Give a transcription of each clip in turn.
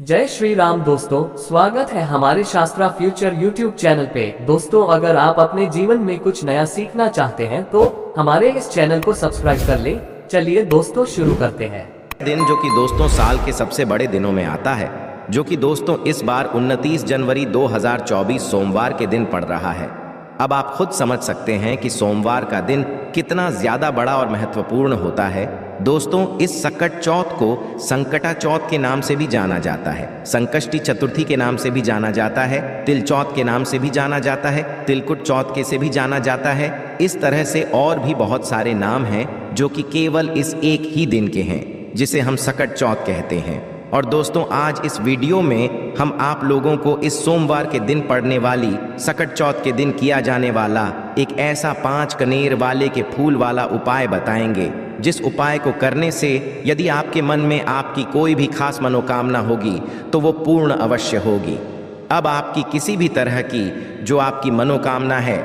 जय श्री राम दोस्तों, स्वागत है हमारे शास्त्रा फ्यूचर यूट्यूब चैनल पे। दोस्तों, अगर आप अपने जीवन में कुछ नया सीखना चाहते हैं तो हमारे इस चैनल को सब्सक्राइब कर लें। चलिए दोस्तों, शुरू करते हैं। दिन जो कि दोस्तों साल के सबसे बड़े दिनों में आता है, जो कि दोस्तों इस बार 29 जनवरी 2024 सोमवार के दिन पड़ रहा है। अब आप खुद समझ सकते हैं कि सोमवार का दिन कितना ज्यादा बड़ा और महत्वपूर्ण होता है। दोस्तों, इस सकट चौथ को संकटा चौथ के नाम से भी जाना जाता है, संकष्टी चतुर्थी के नाम से भी जाना जाता है, तिल चौथ के नाम से भी जाना जाता है, तिलकुट चौथ के से भी जाना जाता है। इस तरह से और भी बहुत सारे नाम हैं जो कि केवल इस एक ही दिन के हैं, जिसे हम सकट चौथ कहते हैं। और दोस्तों, आज इस वीडियो में हम आप लोगों को इस सोमवार के दिन पड़ने वाली सकट चौथ के दिन किया जाने वाला एक ऐसा 5 कनेर वाले के फूल वाला उपाय बताएंगे, जिस उपाय को करने से यदि आपके मन में आपकी कोई भी खास मनोकामना होगी तो वो पूर्ण अवश्य होगी। अब आपकी किसी भी तरह की जो आपकी मनोकामना है,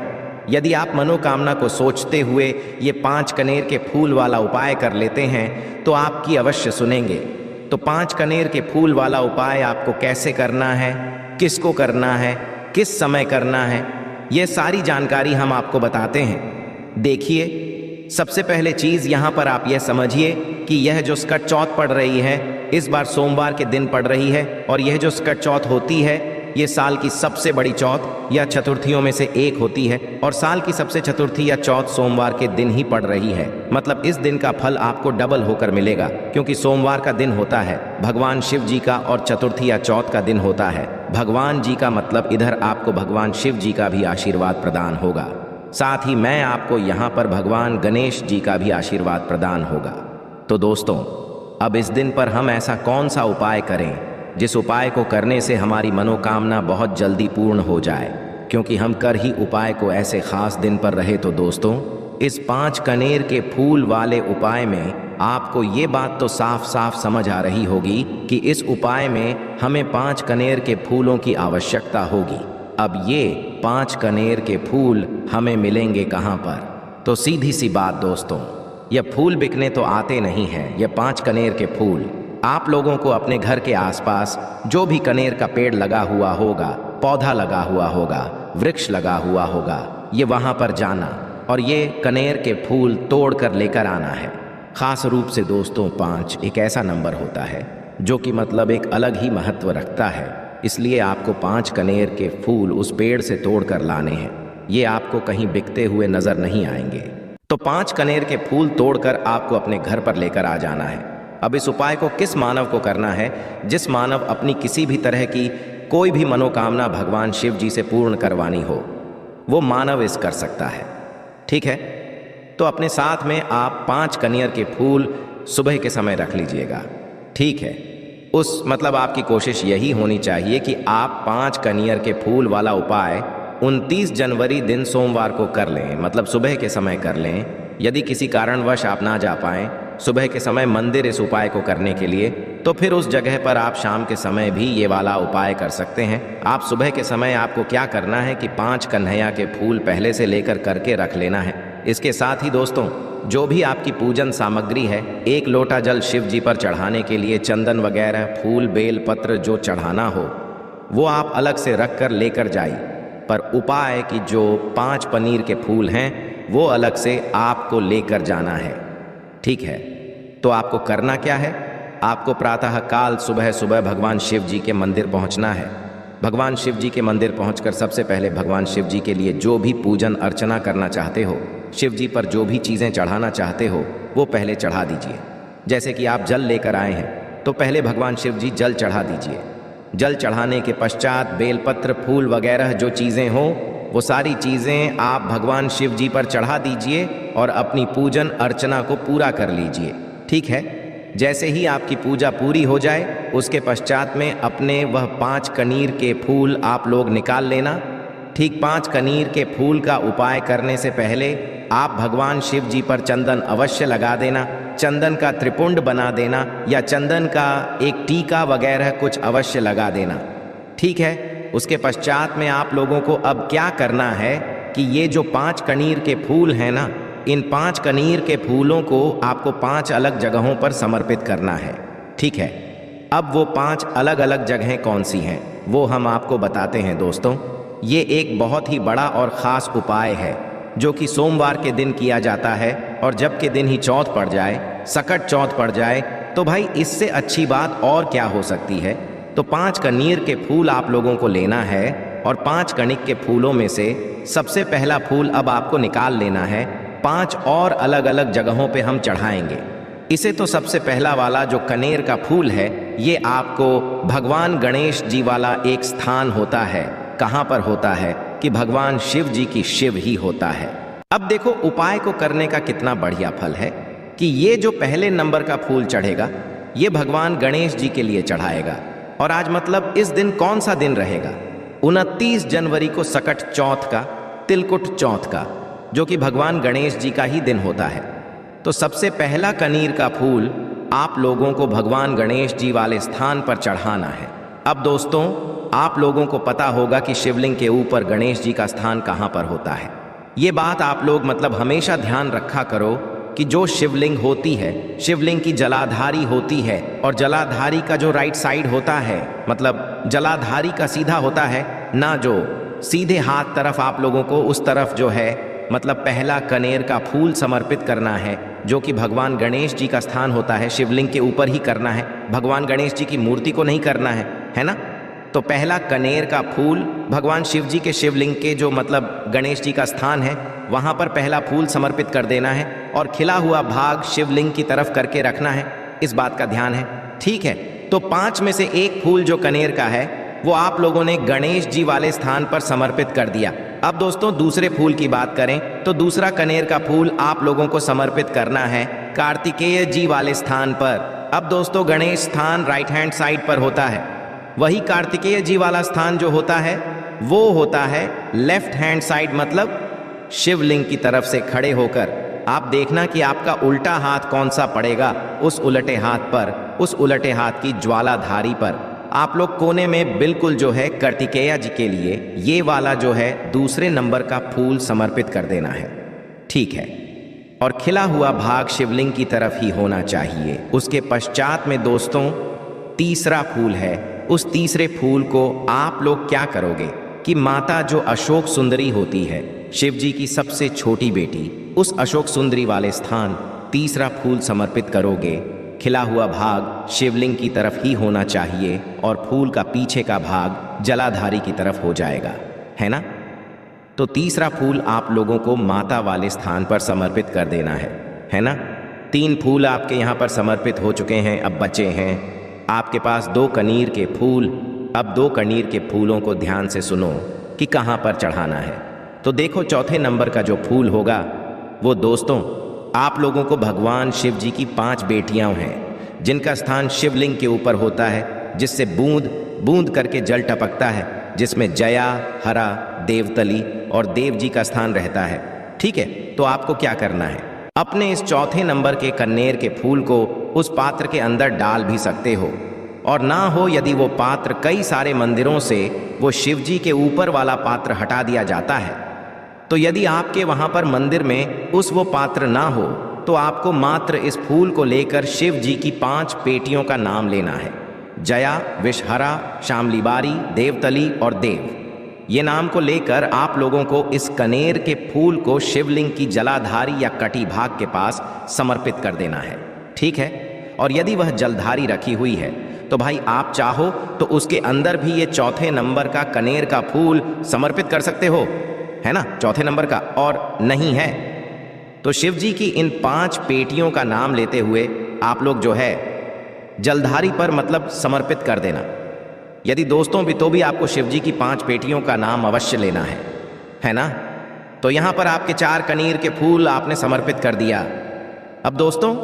यदि आप मनोकामना को सोचते हुए ये 5 कनेर के फूल वाला उपाय कर लेते हैं तो आपकी अवश्य सुनेंगे। तो 5 कनेर के फूल वाला उपाय आपको कैसे करना है, किसको करना है, किस समय करना है, ये सारी जानकारी हम आपको बताते हैं। देखिए, सबसे पहले चीज़ यहाँ पर आप यह समझिए कि यह जो सकट चौथ पड़ रही है इस बार सोमवार के दिन पड़ रही है, और यह जो सकट चौथ होती है ये साल की सबसे बड़ी चौथ या चतुर्थियों में से एक होती है, और साल की सबसे चतुर्थी या चौथ सोमवार के दिन ही पड़ रही है। मतलब इस दिन का फल आपको डबल होकर मिलेगा, क्योंकि सोमवार का दिन होता है भगवान शिव जी का और चतुर्थी या चौथ का दिन होता है भगवान जी का। मतलब इधर आपको भगवान शिव जी का भी आशीर्वाद प्रदान होगा, साथ ही मैं आपको यहाँ पर भगवान गणेश जी का भी आशीर्वाद प्रदान होगा। तो दोस्तों, अब इस दिन पर हम ऐसा कौन सा उपाय करें जिस उपाय को करने से हमारी मनोकामना बहुत जल्दी पूर्ण हो जाए, क्योंकि हम कर ही उपाय को ऐसे खास दिन पर रहे। तो दोस्तों, इस 5 कनेर के फूल वाले उपाय में आपको ये बात तो साफ साफ समझ आ रही होगी कि इस उपाय में हमें 5 कनेर के फूलों की आवश्यकता होगी। अब ये 5 कनेर के फूल हमें मिलेंगे कहाँ पर? तो सीधी सी बात दोस्तों, ये फूल बिकने तो आते नहीं हैं। ये 5 कनेर के फूल आप लोगों को अपने घर के आसपास जो भी कनेर का पेड़ लगा हुआ होगा, पौधा लगा हुआ होगा, वृक्ष लगा हुआ होगा, ये वहाँ पर जाना और ये कनेर के फूल तोड़ कर लेकर आना है। खास रूप से दोस्तों, 5 एक ऐसा नंबर होता है जो कि मतलब एक अलग ही महत्व रखता है, इसलिए आपको 5 कनेर के फूल उस पेड़ से तोड़ कर लाने हैं। ये आपको कहीं बिकते हुए नजर नहीं आएंगे। तो 5 कनेर के फूल तोड़कर आपको अपने घर पर लेकर आ जाना है। अब इस उपाय को किस मानव को करना है? जिस मानव अपनी किसी भी तरह की कोई भी मनोकामना भगवान शिव जी से पूर्ण करवानी हो, वो मानव इस कर सकता है। ठीक है, तो अपने साथ में आप 5 कनेर के फूल सुबह के समय रख लीजिएगा। ठीक है, उस मतलब आपकी कोशिश यही होनी चाहिए कि आप 5 कनेर के फूल वाला उपाय 29 जनवरी दिन सोमवार को कर लें, मतलब सुबह के समय कर लें। यदि किसी कारणवश आप ना जा पाएँ सुबह के समय मंदिर इस उपाय को करने के लिए, तो फिर उस जगह पर आप शाम के समय भी ये वाला उपाय कर सकते हैं। आप सुबह के समय आपको क्या करना है कि 5 कन्हैया के फूल पहले से लेकर करके रख लेना है। इसके साथ ही दोस्तों, जो भी आपकी पूजन सामग्री है, 1 लोटा जल शिव जी पर चढ़ाने के लिए चंदन वगैरह, फूल, बेल पत्र जो चढ़ाना हो वो आप अलग से रख कर लेकर जाइए, पर उपाय की जो 5 पनीर के फूल हैं वो अलग से आपको लेकर जाना है। ठीक है, तो आपको करना क्या है? आपको प्रातः काल सुबह सुबह भगवान शिव जी के मंदिर पहुंचना है। भगवान शिव जी के मंदिर पहुंचकर सबसे पहले भगवान शिव जी के लिए जो भी पूजन अर्चना करना चाहते हो, शिव जी पर जो भी चीज़ें चढ़ाना चाहते हो, वो पहले चढ़ा दीजिए। जैसे कि आप जल लेकर आए हैं तो पहले भगवान शिव जी जल चढ़ा दीजिए। जल चढ़ाने के पश्चात बेलपत्र, फूल वगैरह जो चीज़ें हों वो सारी चीज़ें आप भगवान शिव जी पर चढ़ा दीजिए और अपनी पूजन अर्चना को पूरा कर लीजिए। ठीक है, जैसे ही आपकी पूजा पूरी हो जाए उसके पश्चात में अपने वह 5 कनेर के फूल आप लोग निकाल लेना। ठीक 5 कनेर के फूल का उपाय करने से पहले आप भगवान शिव जी पर चंदन अवश्य लगा देना, चंदन का त्रिपुंड बना देना या चंदन का एक टीका वगैरह कुछ अवश्य लगा देना। ठीक है, उसके पश्चात में आप लोगों को अब क्या करना है कि ये जो 5 कनेर के फूल हैं ना, इन 5 कनेर के फूलों को आपको 5 अलग जगहों पर समर्पित करना है। ठीक है, अब वो 5 अलग अलग जगहें कौन सी हैं वो हम आपको बताते हैं दोस्तों। ये एक बहुत ही बड़ा और ख़ास उपाय है जो कि सोमवार के दिन किया जाता है, और जब के दिन ही चौथ पड़ जाए, सकट चौथ पड़ जाए, तो भाई इससे अच्छी बात और क्या हो सकती है। तो 5 कनीर के फूल आप लोगों को लेना है और 5 कणिक के फूलों में से सबसे पहला फूल अब आपको निकाल लेना है। 5 और अलग अलग जगहों पे हम चढ़ाएंगे इसे। तो सबसे पहला वाला जो कनेर का फूल है, ये आपको भगवान गणेश जी वाला एक स्थान होता है। कहाँ पर होता है कि भगवान शिव जी की शिव ही होता है। अब देखो उपाय को करने का कितना बढ़िया फल है कि ये जो पहले नंबर का फूल चढ़ेगा ये भगवान गणेश जी के लिए चढ़ाएगा। और आज मतलब इस दिन कौन सा दिन रहेगा? 29 जनवरी को सकट चौथ का, तिलकुट चौथ का, जो कि भगवान गणेश जी का ही दिन होता है। तो सबसे पहला कनीर का फूल आप लोगों को भगवान गणेश जी वाले स्थान पर चढ़ाना है। अब दोस्तों आप लोगों को पता होगा कि शिवलिंग के ऊपर गणेश जी का स्थान कहाँ पर होता है। ये बात आप लोग मतलब हमेशा ध्यान रखा करो कि जो शिवलिंग होती है, शिवलिंग की जलाधारी होती है, और जलाधारी का जो राइट साइड होता है, मतलब जलाधारी का सीधा होता है ना, जो सीधे हाथ तरफ आप लोगों को उस तरफ जो है मतलब पहला कनेर का फूल समर्पित करना है, जो कि भगवान गणेश जी का स्थान होता है। शिवलिंग के ऊपर ही करना है, भगवान गणेश जी की मूर्ति को नहीं करना है ना। तो पहला कनेर का फूल भगवान शिव जी के शिवलिंग के जो मतलब गणेश जी का स्थान है वहाँ पर पहला फूल समर्पित कर देना है, और खिला हुआ भाग शिवलिंग की तरफ करके रखना है। इस बात का ध्यान है, ठीक है। तो 5 में से एक फूल जो कनेर का है वो आप लोगों ने गणेश जी वाले स्थान पर समर्पित कर दिया। अब दोस्तों दूसरे फूल की बात करें तो दूसरा कनेर का फूल आप लोगों को समर्पित करना है कार्तिकेय जी वाले स्थान पर। अब दोस्तों गणेश स्थान राइट हैंड साइड पर होता है, वही कार्तिकेय जी वाला स्थान जो होता है वो होता है लेफ्ट हैंड साइड, मतलब शिवलिंग की तरफ से खड़े होकर। आप देखना कि आपका उल्टा हाथ कौन सा पड़ेगा, उस उलटे हाथ पर, उस उलटे हाथ की ज्वालाधारी पर आप लोग कोने में बिल्कुल जो है कार्तिकेय जी के लिए ये वाला जो है दूसरे नंबर का फूल समर्पित कर देना है, ठीक है। और खिला हुआ भाग शिवलिंग की तरफ ही होना चाहिए। उसके पश्चात में दोस्तों तीसरा फूल है। उस तीसरे फूल को आप लोग क्या करोगे कि माता जो अशोक सुंदरी होती है, शिव जी की सबसे छोटी बेटी, उस अशोक सुंदरी वाले स्थान तीसरा फूल समर्पित करोगे। खिला हुआ भाग शिवलिंग की तरफ ही होना चाहिए और फूल का पीछे का भाग जलाधारी की तरफ हो जाएगा, है ना। तो तीसरा फूल आप लोगों को माता वाले स्थान पर समर्पित कर देना है ना। 3 फूल आपके यहाँ पर समर्पित हो चुके हैं, अब बचे हैं आपके पास 2 कनीर के फूल। अब 2 कनीर के फूलों को ध्यान से सुनो कि कहाँ पर चढ़ाना है। तो देखो चौथे नंबर का जो फूल होगा वो दोस्तों आप लोगों को भगवान शिव जी की 5 बेटियां हैं जिनका स्थान शिवलिंग के ऊपर होता है, जिससे बूंद बूंद करके जल टपकता है, जिसमें जया, हरा, देवतली और देव जी का स्थान रहता है, ठीक है। तो आपको क्या करना है, अपने इस चौथे नंबर के कन्नेर के फूल को उस पात्र के अंदर डाल भी सकते हो, और ना हो यदि वो पात्र कई सारे मंदिरों से वो शिव जी के ऊपर वाला पात्र हटा दिया जाता है, तो यदि आपके वहाँ पर मंदिर में वो पात्र ना हो तो आपको मात्र इस फूल को लेकर शिव जी की 5 बेटियों का नाम लेना है। जया, विषहरा, शामलीबारी, देवतली और देव। ये नाम को लेकर आप लोगों को इस कनेर के फूल को शिवलिंग की जलाधारी या कटी भाग के पास समर्पित कर देना है, ठीक है। और यदि वह जलधारी रखी हुई है तो भाई आप चाहो तो उसके अंदर भी ये चौथे नंबर का कनेर का फूल समर्पित कर सकते हो, है ना, चौथे नंबर का। और नहीं है तो शिव जी की इन 5 पेटियों का नाम लेते हुए आप लोग जो है जलधारी पर मतलब समर्पित कर देना। यदि दोस्तों भी तो भी आपको शिव जी की 5 पेटियों का नाम अवश्य लेना है ना। तो यहाँ पर आपके 4 कनीर के फूल आपने समर्पित कर दिया। अब दोस्तों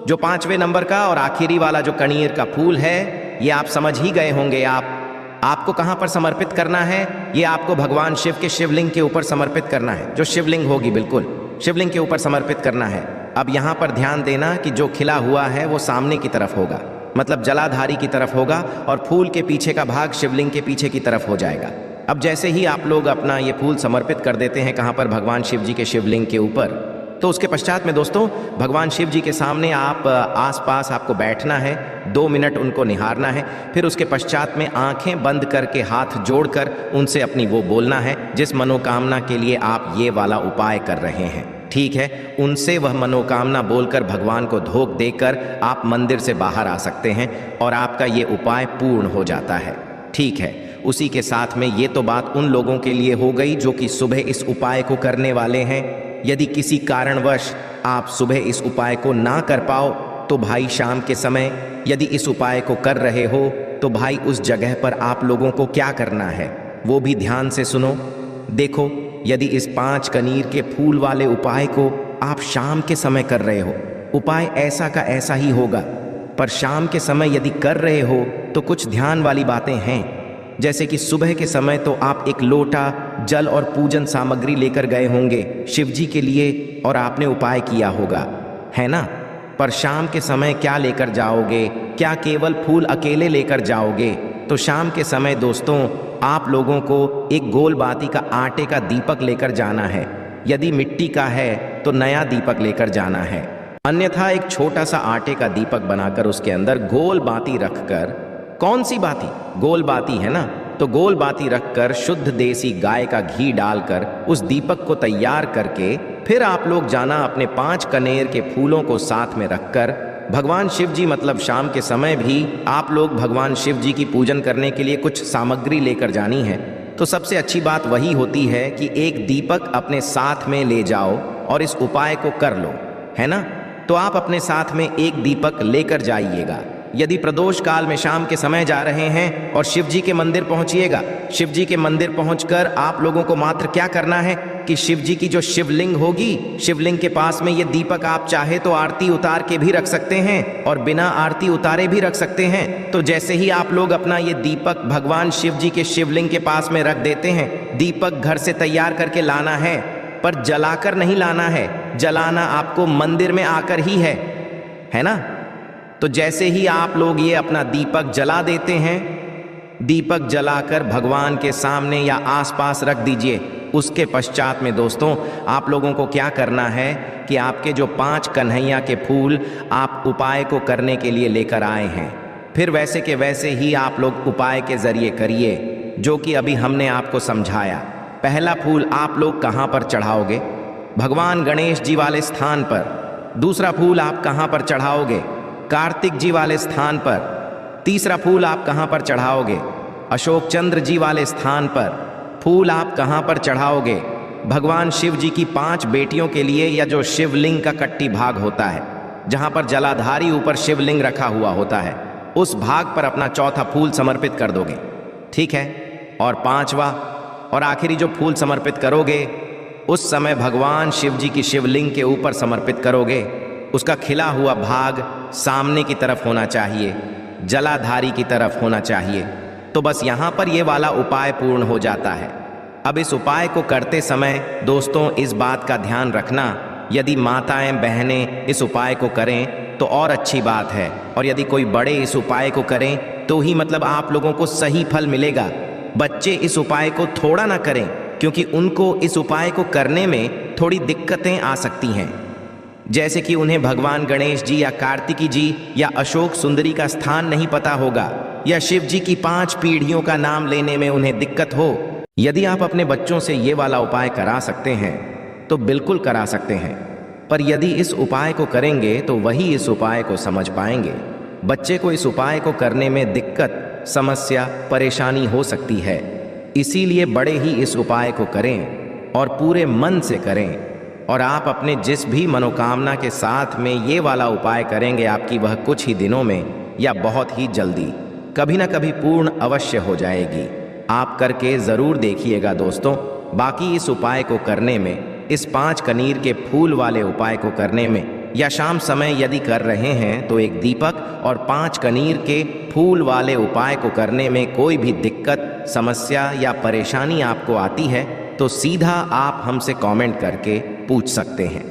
जो 5वें नंबर का और आखिरी वाला जो कनीर का फूल है ये आप समझ ही गए होंगे। आपको कहाँ पर समर्पित करना है, ये आपको भगवान शिव के शिवलिंग के ऊपर समर्पित करना है। जो शिवलिंग होगी बिल्कुल शिवलिंग के ऊपर समर्पित करना है। अब यहाँ पर ध्यान देना कि जो खिला हुआ है वो सामने की तरफ होगा, मतलब जलाधारी की तरफ होगा, और फूल के पीछे का भाग शिवलिंग के पीछे की तरफ हो जाएगा। अब जैसे ही आप लोग अपना ये फूल समर्पित कर देते हैं कहाँ पर, भगवान शिव जी के शिवलिंग के ऊपर, तो उसके पश्चात में दोस्तों भगवान शिव जी के सामने आप आसपास आपको बैठना है, 2 मिनट उनको निहारना है। फिर उसके पश्चात में आंखें बंद करके हाथ जोड़कर उनसे अपनी वो बोलना है जिस मनोकामना के लिए आप ये वाला उपाय कर रहे हैं। ठीक है, उनसे वह मनोकामना बोलकर भगवान को धोख देकर आप मंदिर से बाहर आ सकते हैं और आपका ये उपाय पूर्ण हो जाता है। ठीक है, उसी के साथ में ये तो बात उन लोगों के लिए हो गई जो कि सुबह इस उपाय को करने वाले हैं। यदि किसी कारणवश आप सुबह इस उपाय को ना कर पाओ तो भाई शाम के समय यदि इस उपाय को कर रहे हो तो भाई उस जगह पर आप लोगों को क्या करना है वो भी ध्यान से सुनो। देखो, यदि इस 5 कनीर के फूल वाले उपाय को आप शाम के समय कर रहे हो, उपाय ऐसा का ऐसा ही होगा, पर शाम के समय यदि कर रहे हो तो कुछ ध्यान वाली बातें हैं। जैसे कि सुबह के समय तो आप एक लोटा जल और पूजन सामग्री लेकर गए होंगे शिव जी के लिए और आपने उपाय किया होगा, है ना। पर शाम के समय क्या लेकर जाओगे? क्या केवल फूल अकेले लेकर जाओगे? तो शाम के समय दोस्तों आप लोगों को एक गोल बाती का आटे का दीपक लेकर जाना है। यदि मिट्टी का है तो नया दीपक लेकर जाना है, अन्यथा एक छोटा सा आटे का दीपक बनाकर उसके अंदर गोल बाती रखकर, कौन सी बाती? गोल बाती है ना, तो गोल बाती रखकर शुद्ध देसी गाय का घी डालकर उस दीपक को तैयार करके फिर आप लोग जाना अपने 5 कनेर के फूलों को साथ में रखकर भगवान शिव जी, मतलब शाम के समय भी आप लोग भगवान शिव जी की पूजन करने के लिए कुछ सामग्री लेकर जानी है। तो सबसे अच्छी बात वही होती है कि एक दीपक अपने साथ में ले जाओ और इस उपाय को कर लो, है ना। तो आप अपने साथ में एक दीपक लेकर जाइएगा। यदि प्रदोष काल में शाम के समय जा रहे हैं और शिव जी के मंदिर पहुंचिएगा, शिव जी के मंदिर पहुंचकर आप लोगों को मात्र क्या करना है कि शिव जी की जो शिवलिंग होगी, शिवलिंग के पास में ये दीपक आप चाहे तो आरती उतार के भी रख सकते हैं और बिना आरती उतारे भी रख सकते हैं। तो जैसे ही आप लोग अपना ये दीपक भगवान शिव जी के शिवलिंग के पास में रख देते हैं, दीपक घर से तैयार करके लाना है, पर जलाकर नहीं लाना है, जलाना आपको मंदिर में आकर ही है ना। तो जैसे ही आप लोग ये अपना दीपक जला देते हैं, दीपक जलाकर भगवान के सामने या आसपास रख दीजिए। उसके पश्चात में दोस्तों आप लोगों को क्या करना है कि आपके जो 5 कन्हैया के फूल आप उपाय को करने के लिए लेकर आए हैं, फिर वैसे के वैसे ही आप लोग उपाय के जरिए करिए जो कि अभी हमने आपको समझाया। पहला फूल आप लोग कहाँ पर चढ़ाओगे? भगवान गणेश जी वाले स्थान पर। दूसरा फूल आप कहाँ पर चढ़ाओगे? कार्तिक जी वाले स्थान पर। तीसरा फूल आप कहाँ पर चढ़ाओगे? अशोक चंद्र जी वाले स्थान पर। फूल आप कहाँ पर चढ़ाओगे? भगवान शिव जी की 5 बेटियों के लिए, या जो शिवलिंग का कट्टी भाग होता है जहाँ पर जलाधारी ऊपर शिवलिंग रखा हुआ होता है, उस भाग पर अपना चौथा फूल समर्पित कर दोगे। ठीक है, और 5वां और आखिरी जो फूल समर्पित करोगे उस समय भगवान शिव जी की शिवलिंग के ऊपर समर्पित करोगे। उसका खिला हुआ भाग सामने की तरफ होना चाहिए, जलाधारी की तरफ होना चाहिए। तो बस यहाँ पर ये वाला उपाय पूर्ण हो जाता है। अब इस उपाय को करते समय दोस्तों इस बात का ध्यान रखना, यदि माताएं बहनें इस उपाय को करें तो और अच्छी बात है, और यदि कोई बड़े इस उपाय को करें तो ही मतलब आप लोगों को सही फल मिलेगा। बच्चे इस उपाय को थोड़ा ना करें, क्योंकि उनको इस उपाय को करने में थोड़ी दिक्कतें आ सकती हैं, जैसे कि उन्हें भगवान गणेश जी या कार्तिकी जी या अशोक सुंदरी का स्थान नहीं पता होगा, या शिव जी की 5 पीढ़ियों का नाम लेने में उन्हें दिक्कत हो। यदि आप अपने बच्चों से ये वाला उपाय करा सकते हैं तो बिल्कुल करा सकते हैं, पर यदि इस उपाय को करेंगे तो वही इस उपाय को समझ पाएंगे। बच्चे को इस उपाय को करने में दिक्कत, समस्या, परेशानी हो सकती है, इसीलिए बड़े ही इस उपाय को करें और पूरे मन से करें। और आप अपने जिस भी मनोकामना के साथ में ये वाला उपाय करेंगे, आपकी वह कुछ ही दिनों में या बहुत ही जल्दी कभी ना कभी पूर्ण अवश्य हो जाएगी। आप करके ज़रूर देखिएगा दोस्तों। बाकी इस उपाय को करने में, इस 5 कनीर के फूल वाले उपाय को करने में, या शाम समय यदि कर रहे हैं तो एक दीपक और 5 कनीर के फूल वाले उपाय को करने में कोई भी दिक्कत, समस्या या परेशानी आपको आती है तो सीधा आप हमसे कमेंट करके पूछ सकते हैं।